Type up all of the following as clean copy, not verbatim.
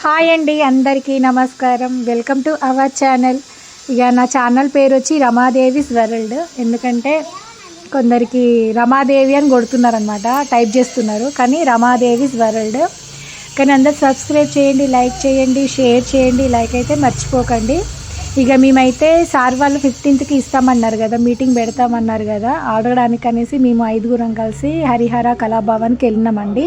Hi అండి, అందరికీ నమస్కారం. Welcome to our channel. ఇక నా ఛానల్ పేరు వచ్చి రమాదేవిస్ వరల్డ్. ఎందుకంటే కొందరికి రమాదేవి అని కొడుతున్నారనమాట, టైప్ చేస్తున్నారు, కానీ రమాదేవిస్ వరల్డ్. కానీ అందరు సబ్స్క్రైబ్ చేయండి, లైక్ చేయండి, షేర్ చేయండి. లైక్ అయితే మర్చిపోకండి. ఇక మేమైతే సార్ వాళ్ళు 15కి ఇస్తామన్నారు కదా, మీటింగ్ పెడతామన్నారు కదా, అడగడానికి అనేసి మేము 5గురం కలిసి హరిహర కళాభవన్కి వెళ్ళినామండి.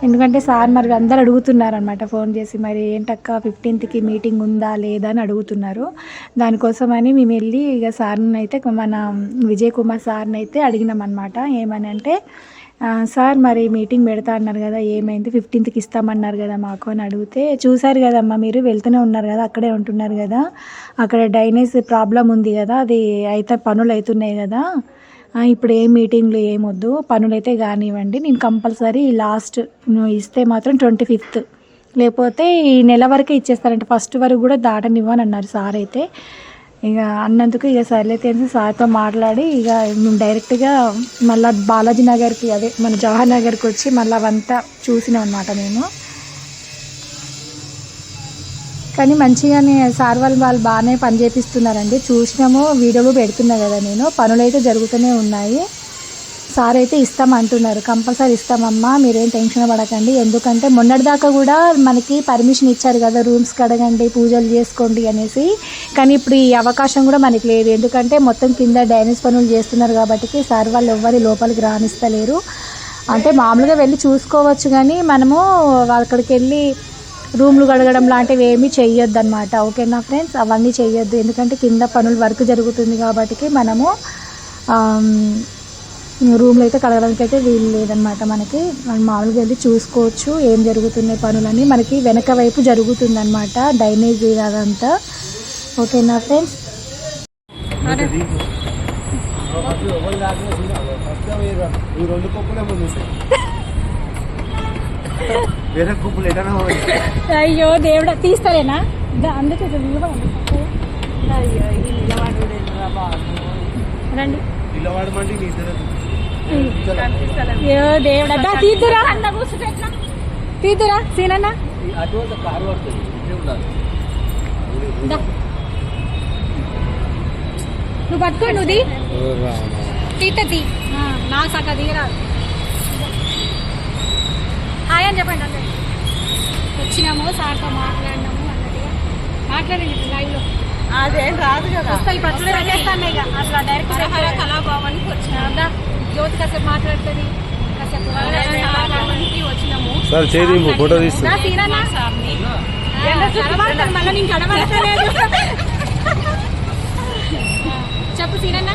ఎందుకంటే సార్ మరి అందరు అడుగుతున్నారనమాట ఫోన్ చేసి, మరి ఏంటక్క 15కి మీటింగ్ ఉందా లేదా అని అడుగుతున్నారు. దానికోసమని మేము వెళ్ళి ఇక సార్ని అయితే, మన విజయ్ కుమార్ సార్ని అయితే అడిగినామన్నమాట. ఏమని అంటే, సార్ మరి మీటింగ్ పెడతా అన్నారు కదా, ఏమైంది 15కి ఇస్తామన్నారు కదా మాకు అని అడిగితే, చూశారు కదమ్మా మీరు వెళ్తూనే ఉన్నారు కదా, అక్కడే ఉంటున్నారు కదా, అక్కడ డ్రైనేజ్ ప్రాబ్లం ఉంది కదా, అది అయితే పనులు అవుతున్నాయి కదా, ఇప్పుడు ఏం మీటింగ్లు ఏమొద్దు, పనులైతే కానివ్వండి, నేను కంపల్సరీ లాస్ట్ ఇస్తే మాత్రం 25th, లేకపోతే ఈ నెల వరకే ఇచ్చేస్తారంటే ఫస్ట్ వరకు కూడా దాటనివ్వని అన్నారు సార్. అయితే ఇక అన్నందుకు ఇక సర్లైతే సార్తో మాట్లాడి ఇక మేము డైరెక్ట్గా మళ్ళీ బాలాజీ నగర్కి, అదే మన జవహర్ నగర్కి వచ్చి మళ్ళీ అవంతా చూసినాం అనమాట మేము. కానీ మంచిగానే సార్ వాళ్ళు బాగానే పని చేపిస్తున్నారండి. చూసినాము, వీడియోలు పెడుతున్నా కదా నేను, పనులైతే జరుగుతూనే ఉన్నాయి. సార్ అయితే ఇస్తామంటున్నారు, కంపల్సరీ ఇస్తామమ్మా, మీరేం టెన్షన్ పడకండి. ఎందుకంటే మొన్నటిదాకా కూడా మనకి పర్మిషన్ ఇచ్చారు కదా, రూమ్స్ కడగండి, పూజలు చేసుకోండి అనేసి. కానీ ఇప్పుడు ఈ అవకాశం కూడా మనకి లేదు, ఎందుకంటే మొత్తం కింద డ్రైనేజ్ పనులు చేస్తున్నారు కాబట్టి సార్ వాళ్ళు ఎవ్వరి లోపలికి రానిస్తలేరు. అంటే మామూలుగా వెళ్ళి చూసుకోవచ్చు, కానీ మనము అక్కడికి వెళ్ళి రూమ్లు కడగడం లాంటివి ఏమీ చెయ్యొద్దు అనమాట. ఓకేనా ఫ్రెండ్స్, అవన్నీ చెయ్యొద్దు. ఎందుకంటే కింద పనులు వర్క్ జరుగుతుంది కాబట్టి మనము రూమ్లో అయితే కడగడానికి అయితే వీలు లేదనమాట. మనకి మనం మామూలుగా వెళ్ళి చూసుకోవచ్చు ఏం జరుగుతున్నాయి పనులని. మనకి వెనక వైపు జరుగుతుంది అనమాట డ్రైనేజ్ అదంతా. ఓకేనా ఫ్రెండ్స్. అయ్యో దేవుడా, తీస్తారేనా? అందుకే రండి. అయ్యో దేవుడా, తీద్దురా తీద్దురా సీనన్నా, నువ్వు పట్టుకో, నువ్వు తీతీ నా సగ దిగరాదు. హాయ్ అని చెప్పండి అందరు. వచ్చినాము, సార్తో మాట్లాడినాము అన్నట్టుగా మాట్లాడండి లైవ్లో. అదేం రాదు కదా, వస్తాయి పచ్చడి పెట్టేస్తాను ఇక అట్లా డైరెక్ట్ కళాభవన్కి వచ్చినా. జ్యోతి కాసేపు మాట్లాడుతుంది, కాసేపు వచ్చినాము. మళ్ళీ నేను కడవలేదు. చెప్పు సీనన్న.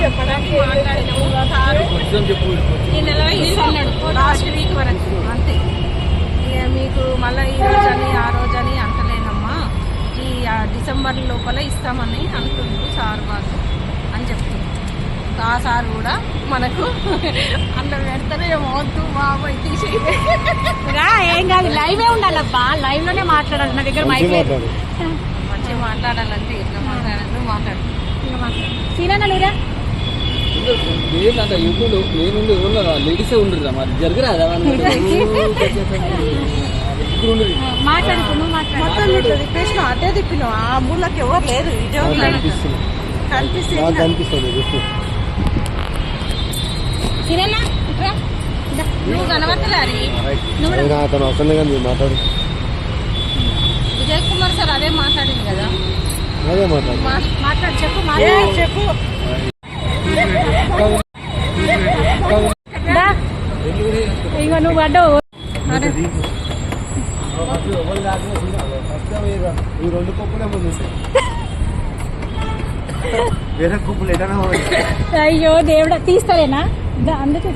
చెప్పడానికి మాట్లాడినాము, ఈ నెల ఇస్తున్నాడు లాస్ట్ వీక్ వరకు అంతే. ఇక మీకు మళ్ళీ ఈ రోజు అని ఆ రోజు అని అంటలేనమ్మా, ఈ డిసెంబర్ లోపల ఇస్తామని అంటుండ్రు సార్ వాళ్ళు అని చెప్తున్నారు. ఆ సార్ కూడా మనకు అందులో పెడతానే ఏమవుతూ బాబాయ్ తీసేది ఏం కాదు, లైవే ఉండాలబ్బా, లైవ్ లోనే మాట్లాడాలి. నా దగ్గర మైక్ లేదు, మంచిగా మాట్లాడాలంటే ఎట్లా మాట్లాడాలి మాట్లాడు. సీనన్నా నువ్వురా లేడీసే ఉండరు మరి జరగరాదా మాట్లాడు. నువ్వు మాట్లాడు. తిప్పేసిన అదే తిప్పినావు, ఆ మూలకి ఎవరు లేదు, ఇదే కనిపిస్తుంది. సీనన్నా నువ్వు కనబడతలే, మాట్లాడు. విజయ్ కుమార్ సార్ అదే మాట్లాడింది కదా, అదే మాట్లాడు. మాట్లాడు, చెప్పు చెప్పు. ఇగో నువ్వు అడ్డవు. అయ్యో దేవుడా, తీస్తారేనా? అందుకే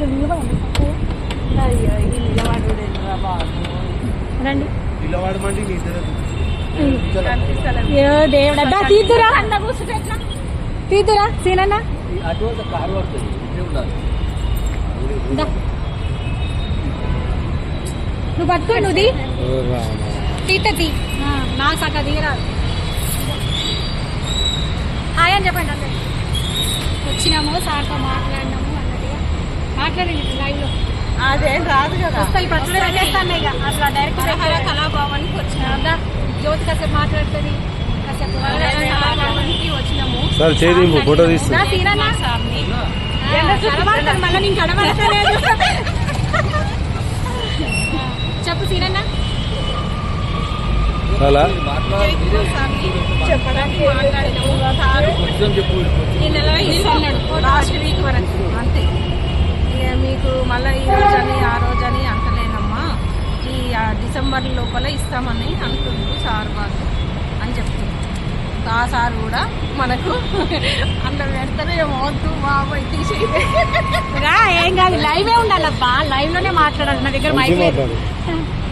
రండి. అయ్యో దేవుడా, తీద్దురా తీద్దురా సీనన్న. నువ్వు పట్టుకో, నువ్వు తీతీ నా సగ దిగరాదు. హాయ్ అని చెప్పండి అందరు. వచ్చినాము, సార్తో మాట్లాడినాము అన్నట్టుగా మాట్లాడండి లైవ్లో. అదేం రాదు కదా. వస్తాయి పచ్చడి పెట్టేస్తాను ఇక అట్లా డైరెక్ట్ కళాభవన్కి వచ్చిన జ్యోతి కాసేపు మాట్లాడుతుంది కాసేపు కళాభవన్కి వచ్చినాము. సార్ చేయింపు ఫోటో తీస్తుంది నా సీరన్న సార్ని కడబడతాను మళ్ళీ నేను కడబడతలేదు చెప్పు సీరన్న చాలా చెప్పడానికి మాట్లాడినాము. సారు ఈ నెల ఇస్తున్నాడు లాస్ట్ వీక్ వరకు అంతే. ఇక మీకు మళ్ళీ ఈ రోజని ఆ రోజని అంటలేనమ్మా, ఈ డిసెంబర్ లోపల ఇస్తామని అంటుండ్రు సార్ వాళ్ళు అని చెప్తున్నారు. ఆ సార్ కూడా మనకు అందులో పెడతానే వద్దు బాబాయ్ తీసేయి ఏం కాదు లైవే ఉండాలబ్బా, లైవ్ లోనే మాట్లాడాలి. నా దగ్గర మైక్ లేదు.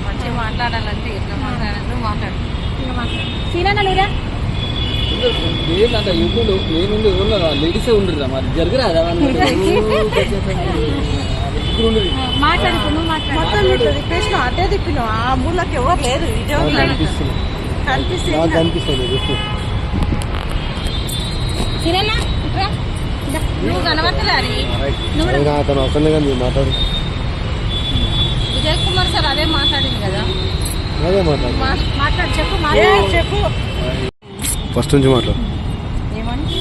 మంచిగా మాట్లాడాలంటే ఎట్లా మాట్లాడాలో మాట్లాడు. సీరన్న లేరా ఏంటంటే యూట్యూబ్ నేనుండి ఉన్నా లేడీసే ఉండరు మరి జరగరాదా మాట్లాడుకో నువ్వు మాట్లాడు. తిప్పేసిన అదే తిప్పినావు. ఆ మూలకి ఎవరు లేదు. కనిపిస్తుంది కనిపిస్తుంది సీరన్న ఇట్రా. నువ్వు కనబడతలే. అతను అవసరం కానీ మీరు మాట్లాడు విజయ్ కుమార్ సార్ అదే మాట్లాడింది కదా. అదే మాట్లాడు మాట్లాడు చెప్పు చెప్పు ఫస్ట్ నుంచి మాట్లాడు ఏమని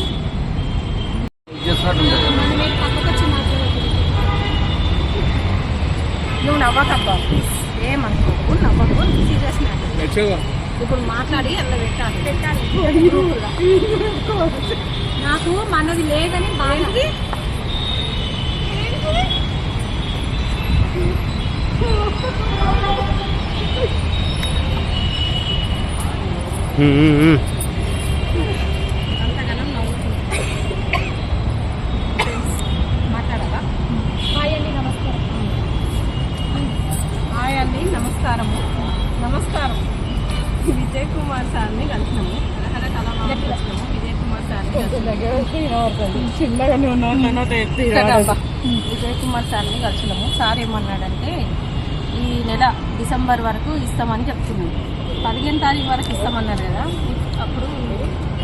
పక్కకు వచ్చి మాట్లాడు. నువ్వు నవ్వకబ్బా, ఏమనుకోకు, నవ్వకు. సీరియస్ మ్యాటర్ ఇప్పుడు మాట్లాడి అలా పెట్టాలి. నాకు మనది లేదని బాగా అంతగానం నవ్వుతుంది. మాట్లాడాలా? హాయ్ అండి నమస్కారం. హాయ్ అండి నమస్కారము. నమస్కారం. విజయ్ కుమార్ సార్ని కలిసినాము. వచ్చినాము. విజయ్ కుమార్ సార్ని విజయ్ కుమార్ సార్ని కలిసినాము. సార్ ఏమన్నాడంటే ఈ నెల డిసెంబర్ వరకు ఇస్తామని చెప్తున్నాడు. 15వ తారీఖు వరకు ఇస్తామన్నారు కదా. అప్పుడు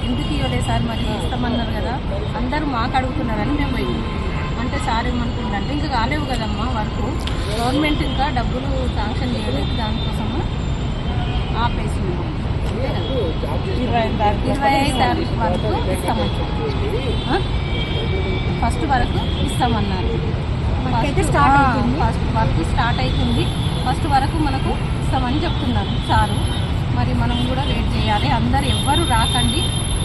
ఎందుకు ఇవ్వలేదు సార్, మరి ఇస్తామన్నారు కదా, అందరూ మాకు అడుగుతున్నారని మేము పోయింది. అంటే సార్ ఏమనుకుంటుందంటే ఇంకా కాలేవు కదమ్మా వరకు, గవర్నమెంట్ ఇంకా డబ్బులు శాంక్షన్ చేయలేదు, దానికోసము ఆపేసింది. 25వ తారీఖు వరకు ఇస్తామని ఫస్ట్ వరకు ఇస్తామన్నారు. ఫస్ట్ వరకు స్టార్ట్ అవుతుంది. ఫస్ట్ వరకు మనకు ఇస్తామని చెప్తున్నారు సారు. మరి మనం కూడా వెయిట్ చేయాలి. అందరు ఎవ్వరు రాకండి,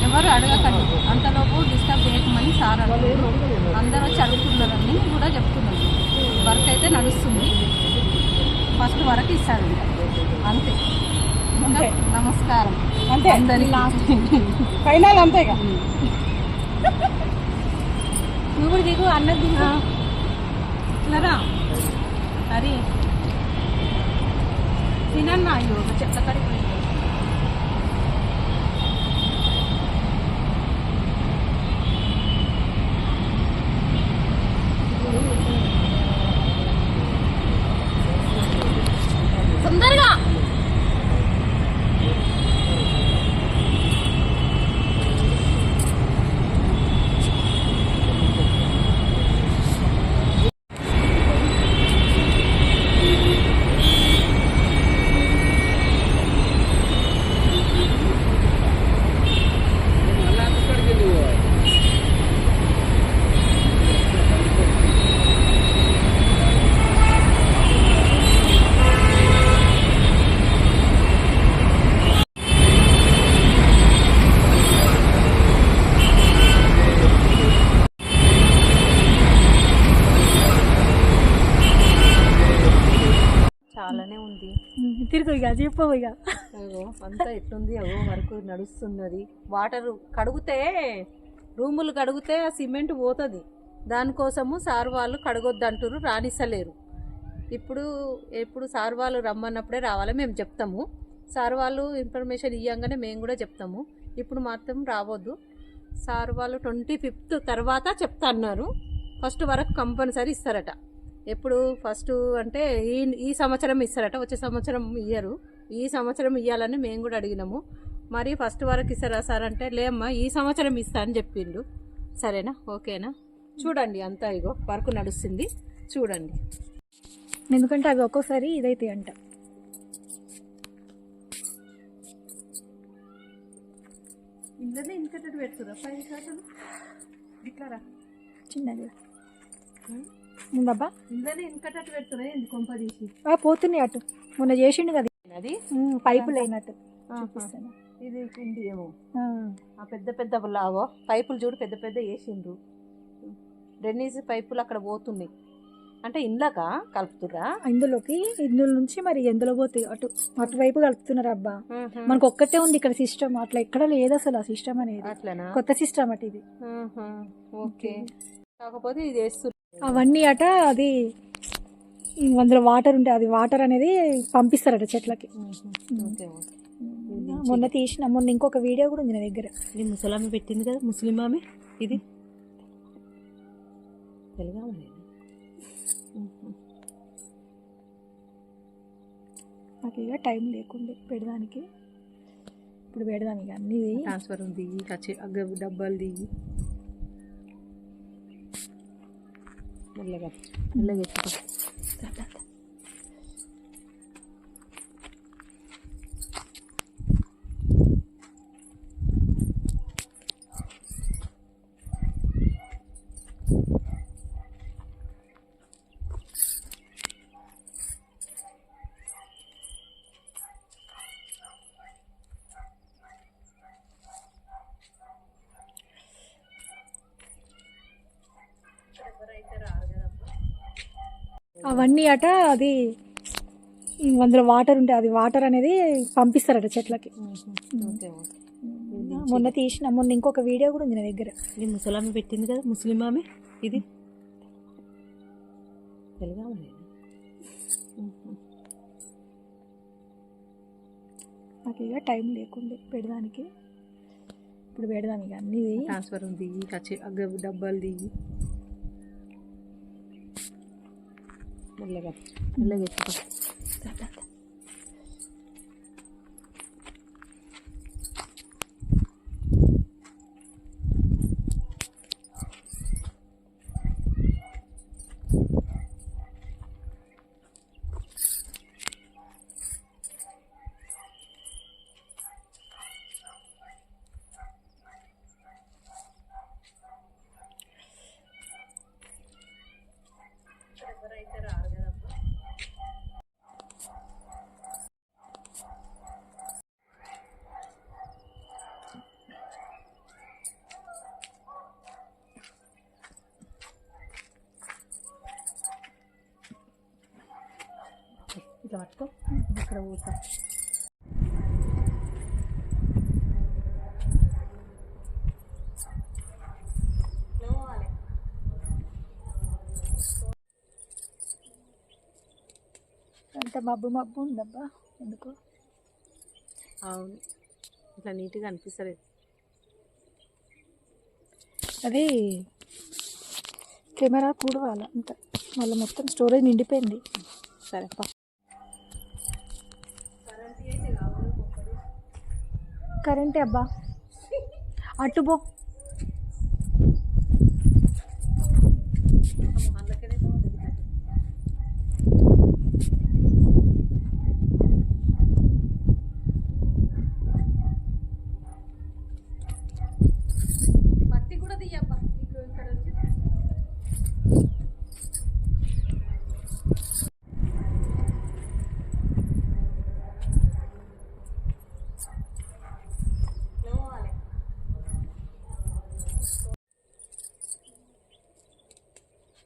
ఎవరు అడగకండి, అంతలోపు డిస్టర్బ్ చేయకమని సార్ అంటున్నారు. అందరూ వచ్చి అడుగుతున్నారని కూడా చెప్తున్నారు. వర్క్ అయితే నడుస్తుంది. ఫస్ట్ వరకు ఇస్తారు అంతే. ఇంకా నమస్కారం అంతే అందరికి. ఫైనల్ అంతేగా. నువ్వు కూడా దిగు అన్నది దిగు. ఇట్లరా అరే తినన్నా. అయ్యో చెట్ల కడిపోయింది. తొందరగా చాలానే ఉంది. తిరుగు ఇక చెప్పు ఇక. అగో అంతా ఎట్లుంది, అగో వరకు నడుస్తున్నది. వాటర్ కడిగితే, రూములు కడిగితే ఆ సిమెంట్ పోతుంది. దానికోసము సార్ వాళ్ళు కడగొద్దంటారు, రానిస్తలేరు. ఎప్పుడు సార్ వాళ్ళు రమ్మన్నప్పుడే రావాలి, మేము చెప్తాము. సార్ వాళ్ళు ఇన్ఫర్మేషన్ ఇవ్వగానే మేము కూడా చెప్తాము. ఇప్పుడు మాత్రం రావద్దు. సార్ వాళ్ళు 25th తర్వాత చెప్తా అన్నారు. ఫస్ట్ వరకు కంపల్సరీ ఇస్తారట. ఎప్పుడు ఫస్ట్ అంటే ఈ సంవత్సరం ఇస్తారట, వచ్చే సంవత్సరం ఇయ్యరు. ఈ సంవత్సరం ఇవ్వాలని మేము కూడా అడిగినాము. మరి ఫస్ట్ వరకు ఇస్తారా సార్ అంటే, లేమ్మా ఈ సంవత్సరం ఇస్తా అని చెప్పిండు. సరేనా, ఓకేనా? చూడండి అంతా ఇగో వర్క్ నడుస్తుంది, చూడండి. ఎందుకంటే అవి ఒక్కోసారి ఇదైతాయి అంట. ఇందులో ఇంకటి పెడుతురా 5 ఇట్లారా చిన్నది ఉందబ్బా. ఇందులో ఇంకటి పెడుతురా ఎందుకు కొంప తీసి పోతున్నాయి అటు. మొన్న చేసిండు కదా అది పైపులు అయినట్టు చూపిస్తాను. ఇది పిండి ఏమో ఆ, ఆ పెద్ద పెద్ద లావో పైపులు చూడు పెద్ద పెద్ద వేసిండ్రు. డ్రైనేజ్ పైపులు అక్కడ పోతున్నాయి అంటే ఇండ్లక కలుపుతురా ఇందులో నుంచి మరి ఎందులో పోతాయి అటు అటువైపు కలుపుతున్నారు అబ్బా. మనకు ఒక్కటే ఉంది ఇక్కడ సిస్టమ్, అట్లా ఎక్కడ లేదు అసలు ఆ సిస్టమ్ అనేది. అట్లనా కొత్త సిస్టమ్ అటు ఇది. ఓకే కాకపోతే ఇది వేస్తున్నారు అవన్నీ అట అది అందులో వాటర్ ఉంటే అది వాటర్ అనేది పంపిస్తారట చెట్లకి. ఓకే మొన్న ఇంకొక వీడియో కూడా ఉంది నా దగ్గర. ఇది ముసలామె పెట్టింది కదా, ముస్లిం ఆమె. ఇది తెలుగా నాకు ఇక టైం లేకుండే పెడదానికి. ఇప్పుడు పెడదాం ఇక అన్ని ట్రాన్స్ఫర్ ఉంది డబ్బాలు దిగి మెల్లగా మెల్లగా ఎత్తుకో. అవన్నీ అట అది అందులో వాటర్ ఉంటే అది వాటర్ అనేది పంపిస్తారట చెట్లకి. మొన్న ఇంకొక వీడియో కూడా ఉంది నా దగ్గర. ఇది ముసలామె పెట్టింది కదా, ముస్లిం ఆమె. ఇది తెలుగా నాకు ఇక టైం లేకుండే పెడదానికి. ఇప్పుడు పెడదాం ఇక అన్ని ట్రాన్స్ఫర్ ఉంది డబ్బాలు దిగి మెల్లగా మెల్లగా ఎత్తుకో. ఇట్లా పట్టుకో, ఇక్కడ పోతా. అంత మబ్బు మబ్బు ఉందబ్బా ఎందుకు. అవును ఇట్లా నీట్గా అనిపిస్తలేదు. అది కెమెరా కూడవాల అంత, మళ్ళీ మొత్తం స్టోరేజ్ నిండిపోయింది. సరే కరెంటే అబ్బా అటుబో. పత్తి కూడా తీయబ్బా ఇక్కడ వచ్చి.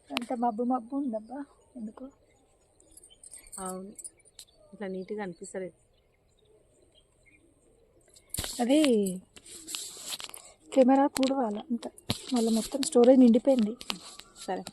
అంత మబ్బు మబ్బు ఉందబ్బా ఎందుకు. అవును ఇట్లా నీట్గా అనిపిస్తలేదు. అది కెమెరా కూడవాల అంత, మళ్ళీ మొత్తం స్టోరేజ్ నిండిపోయింది. సరే